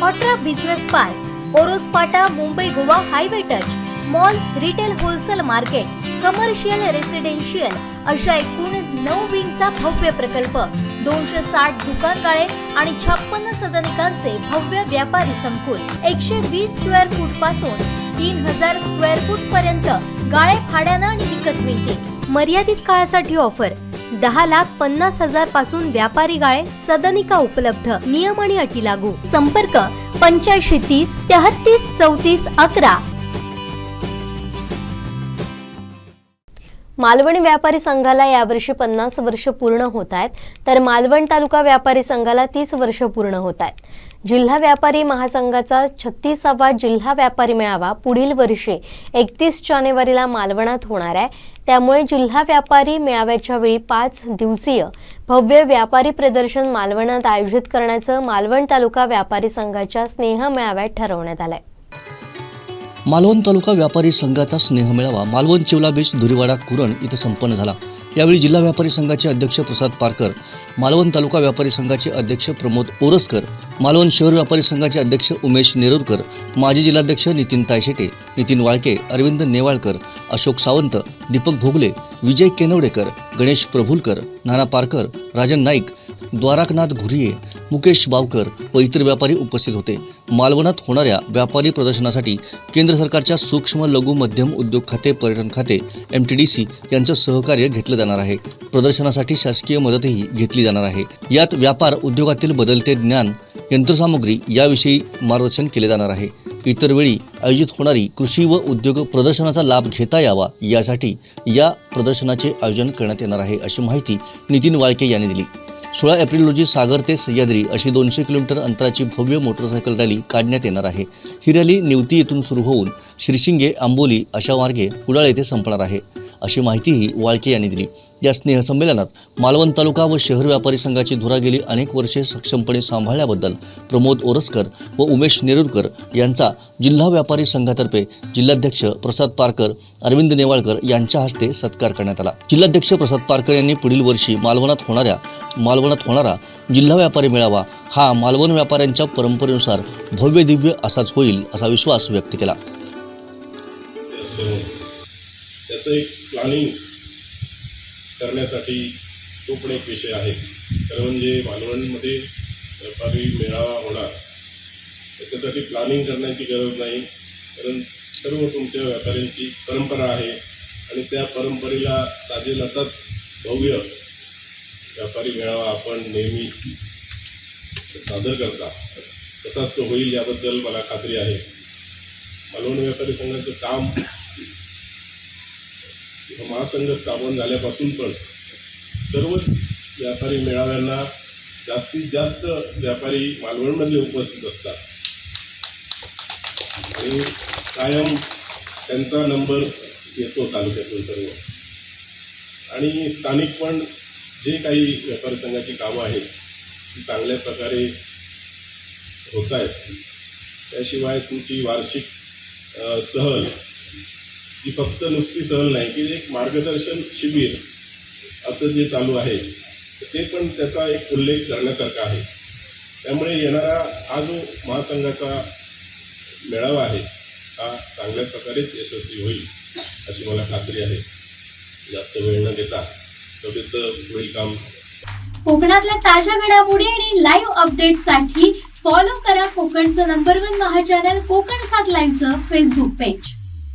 ऑट्रा business park, Oros फाटा, Mumbai Goa highway touch, mall, retail wholesale market, commercial residential अशा एकूण 9 विंगचा भव्य प्रकल्प, 260 दुकानगाळे आणि 56 सदनिकांचे भव्य व्यापारी संकुल, 120 स्क्वेअर फूट पासून 3000 स्क्वेअर फूट पर्यंत गाळे भाड्यानं आणि विकत मिळतील। मर्यादित काळासाठी ऑफर, 10,50,000 पासून व्यापारी गाळे, सदनिका उपलब्ध, नियम आणि अटी लागू। संपर्क 8530 33 34 11। मालवण व्यापारी संघाला यावर्षी 50 वर्ष पूर्ण होत आहेत, तर मालवण तालुका व्यापारी संघाला 30 वर्ष पूर्ण होत आहेत। जिल्हा व्यापारी महासंघाचा 36वा जिल्हा व्यापारी मेळावा पुढील वर्षी 31 जानेवारीला मालवणात होणार आहे। त्यामुळे जिल्हा व्यापारी मेळाव्याच्या वेळी 5 दिवसीय भव्य व्यापारी प्रदर्शन मालवणात आयोजित करण्याचं मालवण तालुका व्यापारी संघाच्या स्नेह मेळाव्यात ठरवण्यात आलंय। मालवण तालुका व्यापारी संघाचा स्नेह मेळावा मालवण चिवला बीच धुरीवाडा कुरण इथं संपन्न झाला। यावेळी जिल्हा व्यापारी संघाचे अध्यक्ष प्रसाद पारकर, मालवण तालुका व्यापारी संघाचे अध्यक्ष प्रमोद ओरसकर, मालवण शहर व्यापारी संघाचे अध्यक्ष उमेश नेरुरकर, माजी जिल्हाध्यक्ष नितीन तायशेटे, नितीन वाळके, अरविंद नेवाळकर, अशोक सावंत, दीपक भोगले, विजय केनवडेकर, गणेश प्रभुलकर, नाना पारकर, राजन नाईक, द्वारकनाथ घुरिये, मुकेश बावकर व इतर व्यापारी उपस्थित होते। मालवणात होणाऱ्या व्यापारी प्रदर्शनासाठी केंद्र सरकारच्या सूक्ष्म लघु मध्यम उद्योग खाते, पर्यटन खाते, MTDC यांचं सहकार्य घेतलं जाणार आहे। प्रदर्शनासाठी शासकीय मदतही घेतली जाणार आहे। यात व्यापार उद्योगातील बदलते ज्ञान, यंत्रसामुग्री याविषयी मार्गदर्शन केले जाणार आहे। इतर वेळी आयोजित होणारी कृषी व उद्योग प्रदर्शनाचा लाभ घेता यावा यासाठी या प्रदर्शनाचे आयोजन करण्यात येणार आहे, अशी माहिती नितीन वाळके यांनी दिली। 16 एप्रिल रोजी सागर ते सह्याद्री अशी 200 किलोमीटर अंतराची भव्य मोटरसायकल रॅली काढण्यात येणार आहे। ही रॅली निवती येथून सुरू होऊन शिरशिंगे, आंबोली अशा मार्गे कुडाळ येथे संपणार आहे, अशी माहितीही वाळके यांनी दिली। या स्नेह संमेलनात मालवण तालुका व शहर व्यापारी संघाची धुरा गेली अनेक वर्षे सक्षमपणे सांभाळल्याबद्दल प्रमोद ओरसकर व उमेश नेरुरकर यांचा जिल्हा व्यापारी संघातर्फे जिल्हाध्यक्ष प्रसाद पारकर, अरविंद नेवाळकर यांच्या हस्ते सत्कार करण्यात आला। जिल्हाध्यक्ष प्रसाद पारकर यांनी पुढील वर्षी मालवणात होणारा जिल्हा व्यापारी मेळावा हा मालवण व्यापाऱ्यांच्या परंपरेनुसार भव्य दिव्य असाच होईल असा विश्वास व्यक्त केला। त्याचं एक प्लॅनिंग करण्यासाठी तो पण एक विषय आहे। तर म्हणजे मालवणमध्ये व्यापारी मेळावा होणार त्याच्यासाठी प्लॅनिंग करण्याची गरज नाही, कारण सर्व तुमच्या व्यापाऱ्यांची परंपरा आहे आणि त्या परंपरेला साजेल असाच भव्य व्यापारी मेळावा आपण नेहमी सादर करता, तसाच तो होईल याबद्दल मला खात्री आहे। मालवण व्यापारी संघाचं काम महासंघ स्थापन झाल्यापासून पण सर्वच व्यापारी मेळाव्यांना जास्तीत जास्त व्यापारी मालवणमध्ये उपस्थित असतात आणि कायम त्यांचा नंबर येतो तालुक्यातून सर्व, आणि स्थानिक पण जे काही व्यापारी संघाची कामं आहेत ती चांगल्या प्रकारे होत आहेत। त्याशिवाय तुमची वार्षिक सहल ही फक्त नुसती सहल नाही की एक मार्गदर्शन शिबिर असं जे चालू आहे ते पण त्याचा एक उल्लेख करण्यासारखा आहे। त्यामुळे येणारा हा जो महासंघाचा मेळावा आहे हा चांगल्या प्रकारेच यशस्वी होईल अशी मला खात्री आहे। जास्त वेळ न घेता तब्येत पुढील काम। कोकणातल्या ताज्या घडामोडी आणि लाईव्ह अपडेट्ससाठी फॉलो करा कोकणचं नंबर 1 महा चॅनल कोकण 7 लाईव्हचं फेसबुक पेज।